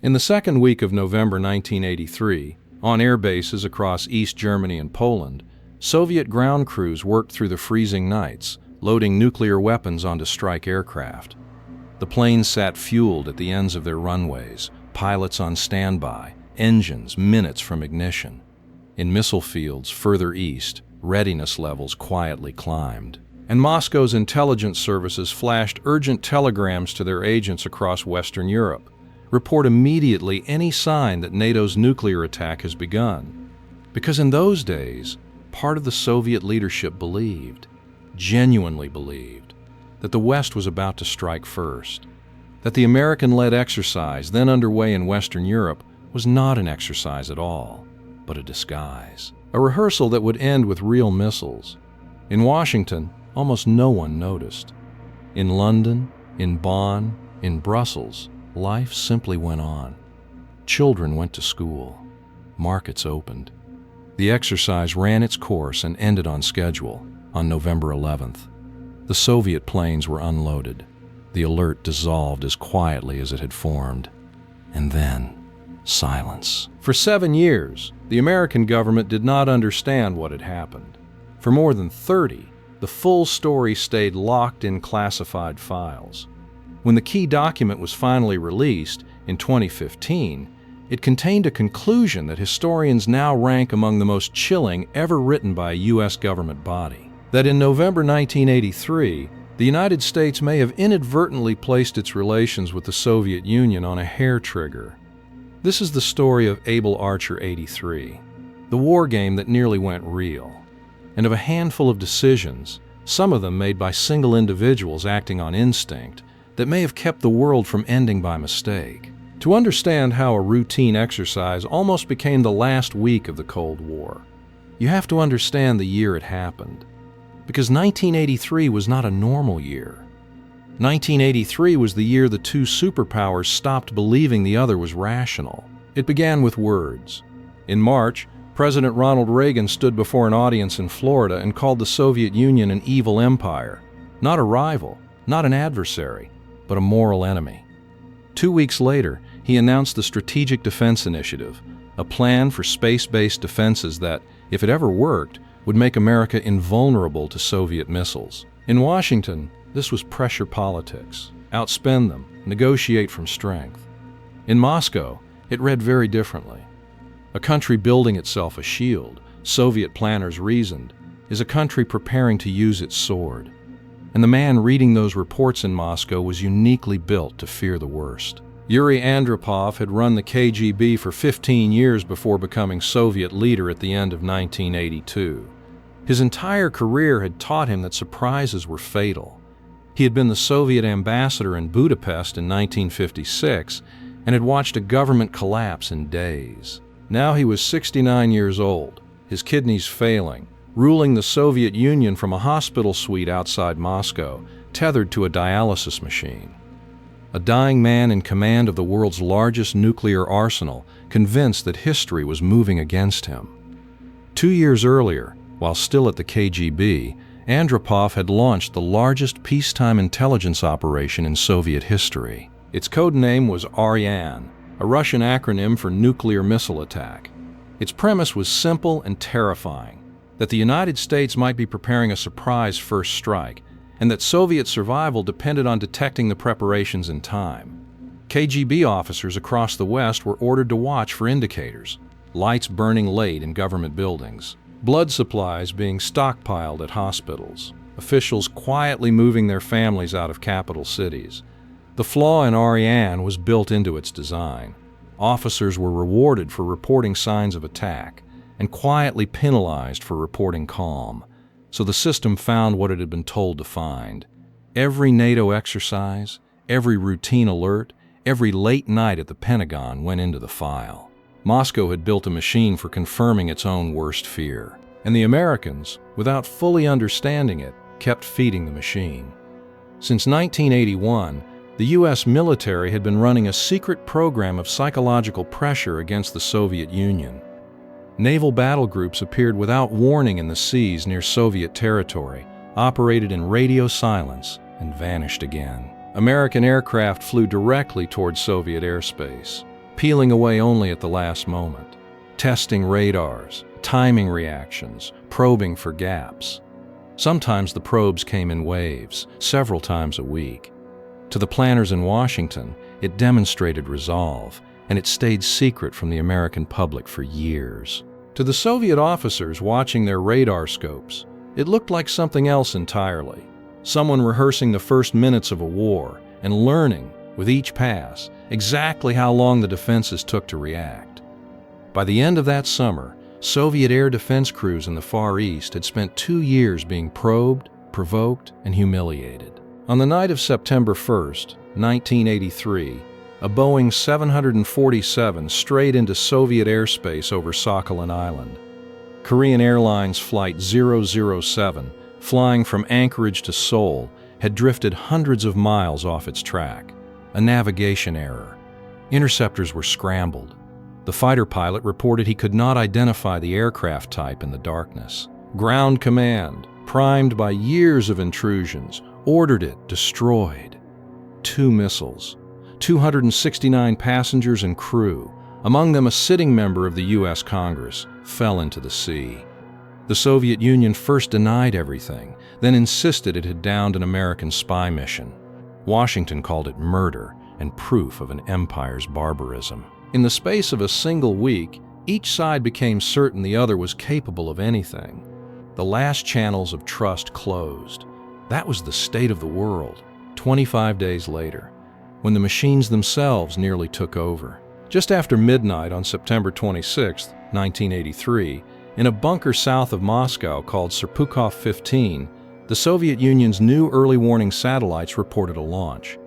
In the second week of November 1983, on air bases across East Germany and Poland, Soviet ground crews worked through the freezing nights, loading nuclear weapons onto strike aircraft. The planes sat fueled at the ends of their runways, pilots on standby, engines minutes from ignition. In missile fields further east, readiness levels quietly climbed, and Moscow's intelligence services flashed urgent telegrams to their agents across Western Europe. Report immediately any sign that NATO's nuclear attack has begun. Because in those days, part of the Soviet leadership believed, genuinely believed, that the West was about to strike first, that the American-led exercise then underway in Western Europe was not an exercise at all, but a disguise, a rehearsal that would end with real missiles. In Washington, almost no one noticed. In London, in Bonn, in Brussels, life simply went on. Children went to school. Markets opened. The exercise ran its course and ended on schedule on November 11th. The Soviet planes were unloaded. The alert dissolved as quietly as it had formed. And then, silence. For 7 years, the American government did not understand what had happened. For more than 30, the full story stayed locked in classified files. When the key document was finally released in 2015, it contained a conclusion that historians now rank among the most chilling ever written by a U.S. government body. That in November 1983, the United States may have inadvertently placed its relations with the Soviet Union on a hair trigger. This is the story of Able Archer 83, the war game that nearly went real, and of a handful of decisions, some of them made by single individuals acting on instinct, that may have kept the world from ending by mistake. To understand how a routine exercise almost became the last week of the Cold War, you have to understand the year it happened. Because 1983 was not a normal year. 1983 was the year the two superpowers stopped believing the other was rational. It began with words. In March, President Ronald Reagan stood before an audience in Florida and called the Soviet Union an evil empire, not a rival, not an adversary, but a moral enemy. 2 weeks later, he announced the Strategic Defense Initiative, a plan for space-based defenses that, if it ever worked, would make America invulnerable to Soviet missiles. In Washington, this was pressure politics. Outspend them, negotiate from strength. In Moscow, it read very differently. A country building itself a shield, Soviet planners reasoned, is a country preparing to use its sword. And the man reading those reports in Moscow was uniquely built to fear the worst. Yuri Andropov had run the KGB for 15 years before becoming Soviet leader at the end of 1982. His entire career had taught him that surprises were fatal. He had been the Soviet ambassador in Budapest in 1956 and had watched a government collapse in days. Now he was 69 years old, his kidneys failing, ruling the Soviet Union from a hospital suite outside Moscow, tethered to a dialysis machine. A dying man in command of the world's largest nuclear arsenal, convinced that history was moving against him. 2 years earlier, while still at the KGB, Andropov had launched the largest peacetime intelligence operation in Soviet history. Its code name was Ariane, a Russian acronym for nuclear missile attack. Its premise was simple and terrifying, that the United States might be preparing a surprise first strike, and that Soviet survival depended on detecting the preparations in time. KGB officers across the West were ordered to watch for indicators, lights burning late in government buildings, blood supplies being stockpiled at hospitals, officials quietly moving their families out of capital cities. The flaw in Ariane was built into its design. Officers were rewarded for reporting signs of attack and quietly penalized for reporting calm. So the system found what it had been told to find. Every NATO exercise, every routine alert, every late night at the Pentagon went into the file. Moscow had built a machine for confirming its own worst fear, and the Americans, without fully understanding it, kept feeding the machine. Since 1981, the U.S. military had been running a secret program of psychological pressure against the Soviet Union. Naval battle groups appeared without warning in the seas near Soviet territory, operated in radio silence, and vanished again. American aircraft flew directly toward Soviet airspace. peeling away only at the last moment, testing radars, timing reactions, probing for gaps. Sometimes the probes came in waves, several times a week. To the planners in Washington, it demonstrated resolve, and it stayed secret from the American public for years. To the Soviet officers watching their radar scopes, it looked like something else entirely. Someone rehearsing the first minutes of a war and learning, with each pass, exactly how long the defenses took to react. By the end of that summer, Soviet air defense crews in the Far East had spent 2 years being probed, provoked, and humiliated. On the night of September 1st, 1983, a Boeing 747 strayed into Soviet airspace over Sakhalin Island. Korean Airlines Flight 007, flying from Anchorage to Seoul, had drifted hundreds of miles off its track. A navigation error. Interceptors were scrambled. The fighter pilot reported he could not identify the aircraft type in the darkness. Ground command, primed by years of intrusions, ordered it destroyed. 2 missiles, 269 passengers and crew, among them a sitting member of the U.S. Congress, fell into the sea. The Soviet Union first denied everything, then insisted it had downed an American spy mission. Washington called it murder and proof of an empire's barbarism. In the space of a single week, each side became certain the other was capable of anything. The last channels of trust closed. That was the state of the world, 25 days later, when the machines themselves nearly took over. Just after midnight on September 26, 1983, in a bunker south of Moscow called Serpukhov 15, the Soviet Union's new early warning satellites reported a launch.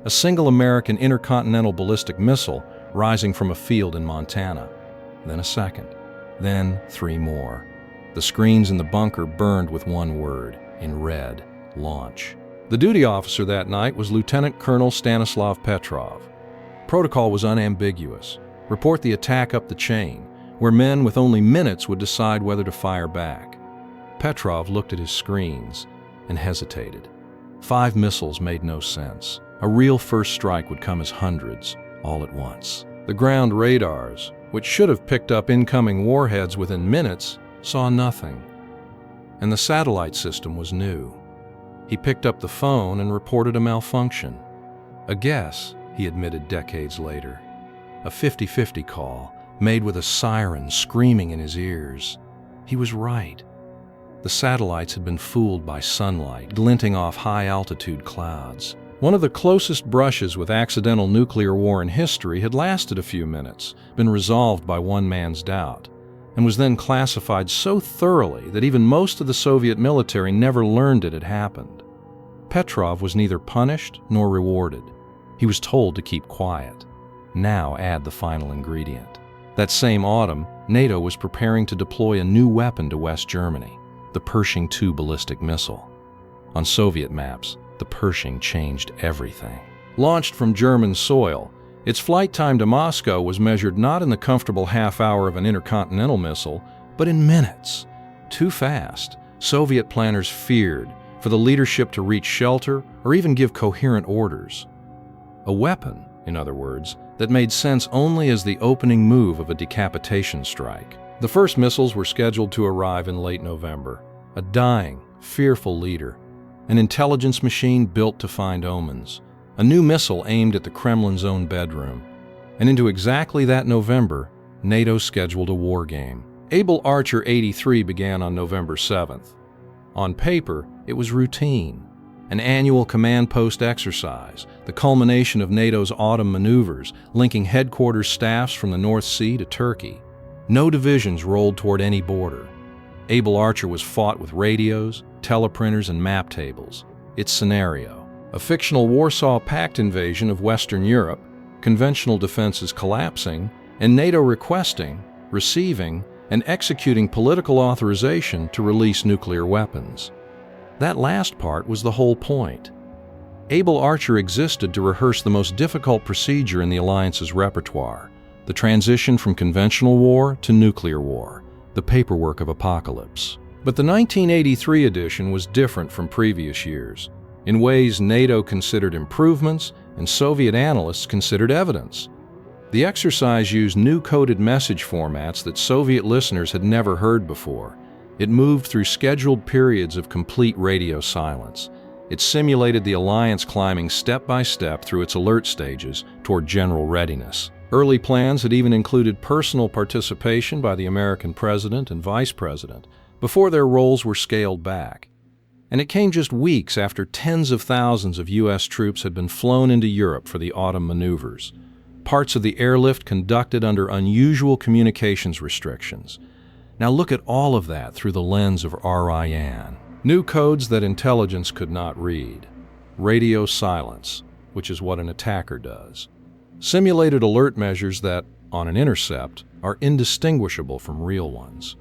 A single American intercontinental ballistic missile rising from a field in Montana. Then a second. Then 3 more. The screens in the bunker burned with one word, in red, launch. The duty officer that night was Lieutenant Colonel Stanislav Petrov. Protocol was unambiguous. Report the attack up the chain, where men with only minutes would decide whether to fire back. Petrov looked at his screens and hesitated. 5 missiles made no sense. A real first strike would come as hundreds, all at once. The ground radars, which should have picked up incoming warheads within minutes, saw nothing. And the satellite system was new. He picked up the phone and reported a malfunction. A guess, he admitted decades later. A 50-50 call, made with a siren screaming in his ears. He was right. The satellites had been fooled by sunlight glinting off high-altitude clouds. One of the closest brushes with accidental nuclear war in history had lasted a few minutes, been resolved by one man's doubt, and was then classified so thoroughly that even most of the Soviet military never learned it had happened. Petrov was neither punished nor rewarded. He was told to keep quiet. Now add the final ingredient. That same autumn, NATO was preparing to deploy a new weapon to West Germany, the Pershing II ballistic missile. On Soviet maps, the Pershing changed everything. Launched from German soil, its flight time to Moscow was measured not in the comfortable half hour of an intercontinental missile, but in minutes. Too fast, Soviet planners feared for the leadership to reach shelter or even give coherent orders. A weapon, in other words, that made sense only as the opening move of a decapitation strike. The first missiles were scheduled to arrive in late November. A dying, fearful leader. An intelligence machine built to find omens. A new missile aimed at the Kremlin's own bedroom. And into exactly that November, NATO scheduled a war game. Able Archer 83 began on November 7th. On paper, it was routine. An annual command post exercise, the culmination of NATO's autumn maneuvers, linking headquarters staffs from the North Sea to Turkey. No divisions rolled toward any border. Able Archer was fought with radios, teleprinters, and map tables. Its scenario: a fictional Warsaw Pact invasion of Western Europe, conventional defenses collapsing, and NATO requesting, receiving, and executing political authorization to release nuclear weapons. That last part was the whole point. Able Archer existed to rehearse the most difficult procedure in the alliance's repertoire, the transition from conventional war to nuclear war, the paperwork of apocalypse. But the 1983 edition was different from previous years, in ways NATO considered improvements and Soviet analysts considered evidence. The exercise used new coded message formats that Soviet listeners had never heard before. It moved through scheduled periods of complete radio silence. It simulated the alliance climbing step by step through its alert stages toward general readiness. Early plans had even included personal participation by the American president and vice president before their roles were scaled back. And it came just weeks after tens of thousands of U.S. troops had been flown into Europe for the autumn maneuvers. Parts of the airlift conducted under unusual communications restrictions. Now look at all of that through the lens of RIAN. New codes that intelligence could not read. Radio silence, which is what an attacker does. Simulated alert measures that, on an intercept, are indistinguishable from real ones.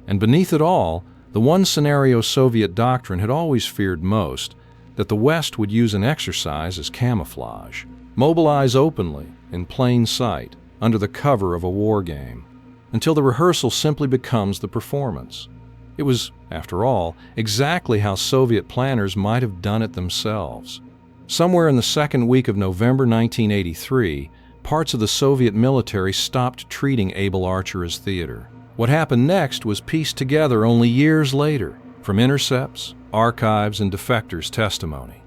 And beneath it all, the one scenario Soviet doctrine had always feared most, that the West would use an exercise as camouflage. Mobilize openly, in plain sight, under the cover of a war game, until the rehearsal simply becomes the performance. It was, after all, exactly how Soviet planners might have done it themselves. Somewhere in the second week of November 1983, parts of the Soviet military stopped treating Able Archer as theater. What happened next was pieced together only years later from intercepts, archives, and defectors' testimony.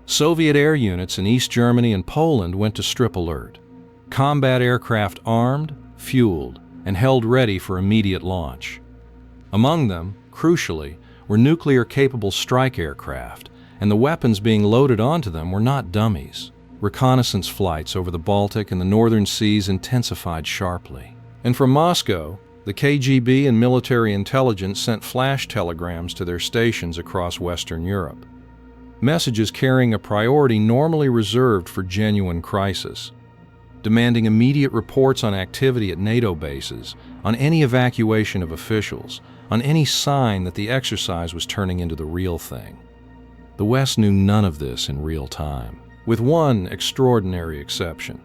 Soviet air units in East Germany and Poland went to strip alert. Combat aircraft armed, fueled, and held ready for immediate launch. Among them, crucially, were nuclear-capable strike aircraft, and the weapons being loaded onto them were not dummies. Reconnaissance flights over the Baltic and the northern seas intensified sharply. And from Moscow, the KGB and military intelligence sent flash telegrams to their stations across Western Europe. Messages carrying a priority normally reserved for genuine crisis, demanding immediate reports on activity at NATO bases, on any evacuation of officials, on any sign that the exercise was turning into the real thing. The West knew none of this in real time, with one extraordinary exception.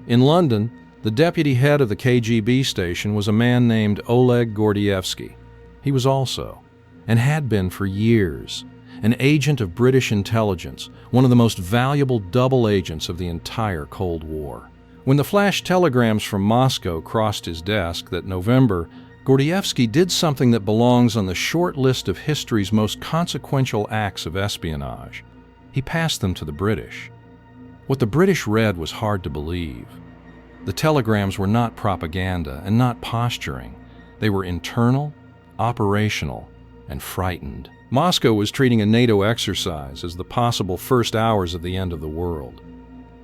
In London, the deputy head of the KGB station was a man named Oleg Gordievsky. He was also, and had been for years, an agent of British intelligence, one of the most valuable double agents of the entire Cold War. When the flash telegrams from Moscow crossed his desk that November, Gordievsky did something that belongs on the short list of history's most consequential acts of espionage. He passed them to the British. What the British read was hard to believe. The telegrams were not propaganda and not posturing. They were internal, operational, and frightened. Moscow was treating a NATO exercise as the possible first hours of the end of the world.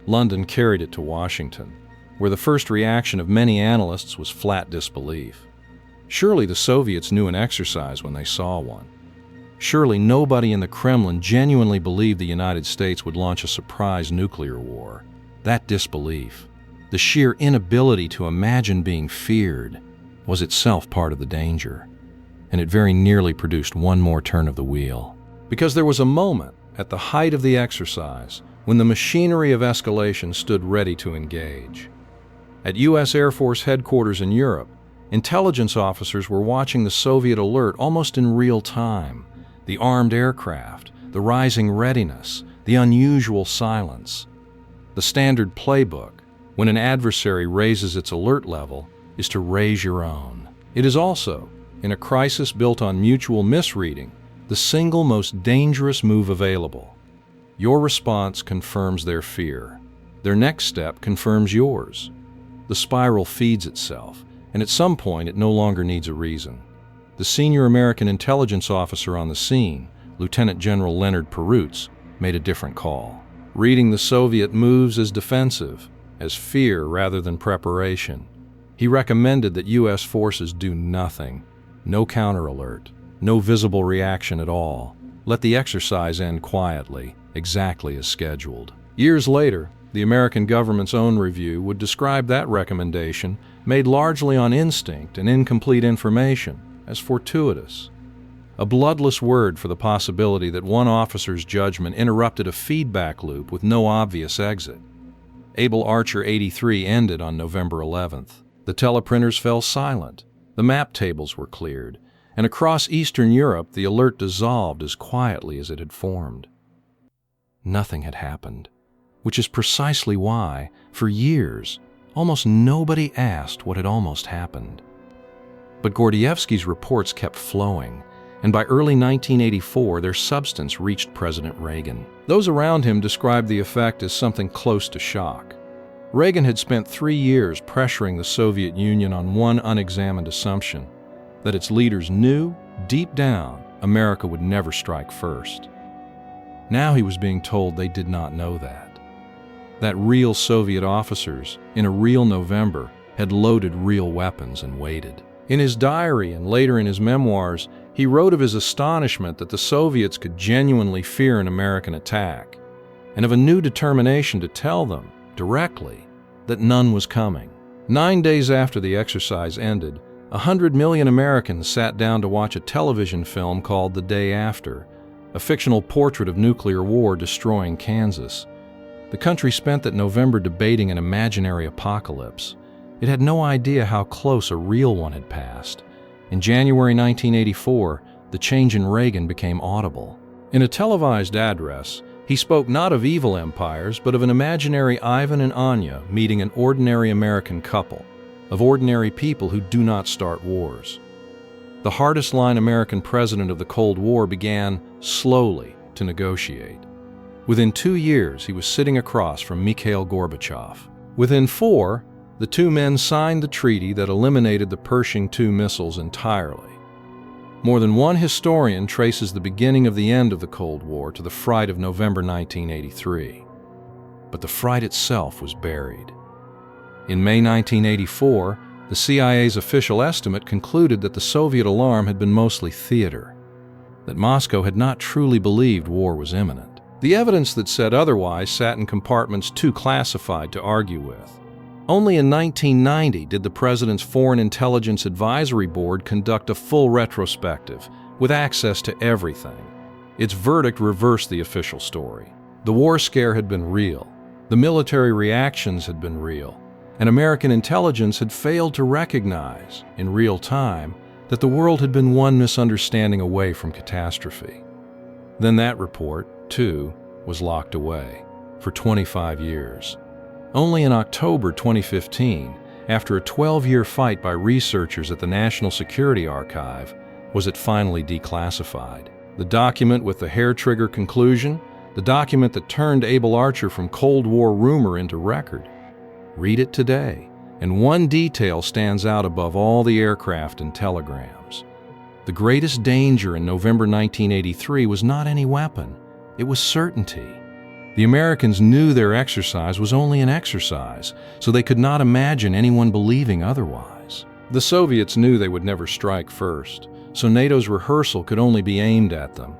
London carried it to Washington, where the first reaction of many analysts was flat disbelief. Surely the Soviets knew an exercise when they saw one. Surely nobody in the Kremlin genuinely believed the United States would launch a surprise nuclear war. That disbelief, the sheer inability to imagine being feared, was itself part of the danger. And it very nearly produced one more turn of the wheel. Because there was a moment, at the height of the exercise, when the machinery of escalation stood ready to engage. At U.S. Air Force headquarters in Europe, intelligence officers were watching the Soviet alert almost in real time. The armed aircraft, the rising readiness, the unusual silence. The standard playbook, when an adversary raises its alert level, is to raise your own. It is also, in a crisis built on mutual misreading, the single most dangerous move available. Your response confirms their fear. Their next step confirms yours. The spiral feeds itself, and at some point it no longer needs a reason. The senior American intelligence officer on the scene, Lieutenant General Leonard Perutz, made a different call. Reading the Soviet moves as defensive, as fear rather than preparation. He recommended that U.S. forces do nothing. No counter-alert, no visible reaction at all. Let the exercise end quietly, exactly as scheduled. Years later, the American government's own review would describe that recommendation, made largely on instinct and incomplete information, as fortuitous. A bloodless word for the possibility that one officer's judgment interrupted a feedback loop with no obvious exit. Able Archer 83 ended on November 11th. The teleprinters fell silent. The map tables were cleared, and across Eastern Europe the alert dissolved as quietly as it had formed. Nothing had happened, which is precisely why, for years, almost nobody asked what had almost happened. But Gordievsky's reports kept flowing, and by early 1984, their substance reached President Reagan. Those around him described the effect as something close to shock. Reagan had spent 3 years pressuring the Soviet Union on one unexamined assumption, that its leaders knew, deep down, America would never strike first. Now he was being told they did not know that real Soviet officers, in a real November, had loaded real weapons and waited. In his diary and later in his memoirs, he wrote of his astonishment that the Soviets could genuinely fear an American attack, and of a new determination to tell them, directly, that none was coming. 9 days after the exercise ended, 100 million Americans sat down to watch a television film called The Day After, a fictional portrait of nuclear war destroying Kansas. The country spent that November debating an imaginary apocalypse. It had no idea how close a real one had passed. In January 1984, the change in Reagan became audible. In a televised address, he spoke not of evil empires, but of an imaginary Ivan and Anya meeting an ordinary American couple, of ordinary people who do not start wars. The hardest-line American president of the Cold War began, slowly, to negotiate. Within 2 years, he was sitting across from Mikhail Gorbachev. Within 4, the two men signed the treaty that eliminated the Pershing II missiles entirely. More than one historian traces the beginning of the end of the Cold War to the fright of November 1983. But the fright itself was buried. In May 1984, the CIA's official estimate concluded that the Soviet alarm had been mostly theater, that Moscow had not truly believed war was imminent. The evidence that said otherwise sat in compartments too classified to argue with. Only in 1990 did the President's Foreign Intelligence Advisory Board conduct a full retrospective, with access to everything. Its verdict reversed the official story. The war scare had been real, the military reactions had been real, and American intelligence had failed to recognize, in real time, that the world had been one misunderstanding away from catastrophe. Then that report, too, was locked away for 25 years. Only in October 2015, after a 12-year fight by researchers at the National Security Archive, was it finally declassified. The document with the hair-trigger conclusion, the document that turned Able Archer from Cold War rumor into record. Read it today, and one detail stands out above all the aircraft and telegrams. The greatest danger in November 1983 was not any weapon. It was certainty. The Americans knew their exercise was only an exercise, so they could not imagine anyone believing otherwise. The Soviets knew they would never strike first, so NATO's rehearsal could only be aimed at them.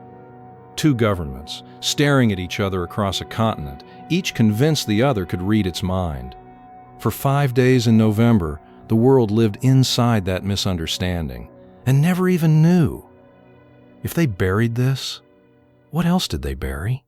Two governments, staring at each other across a continent, each convinced the other could read its mind. For 5 days in November, the world lived inside that misunderstanding, and never even knew. If they buried this, what else did they bury?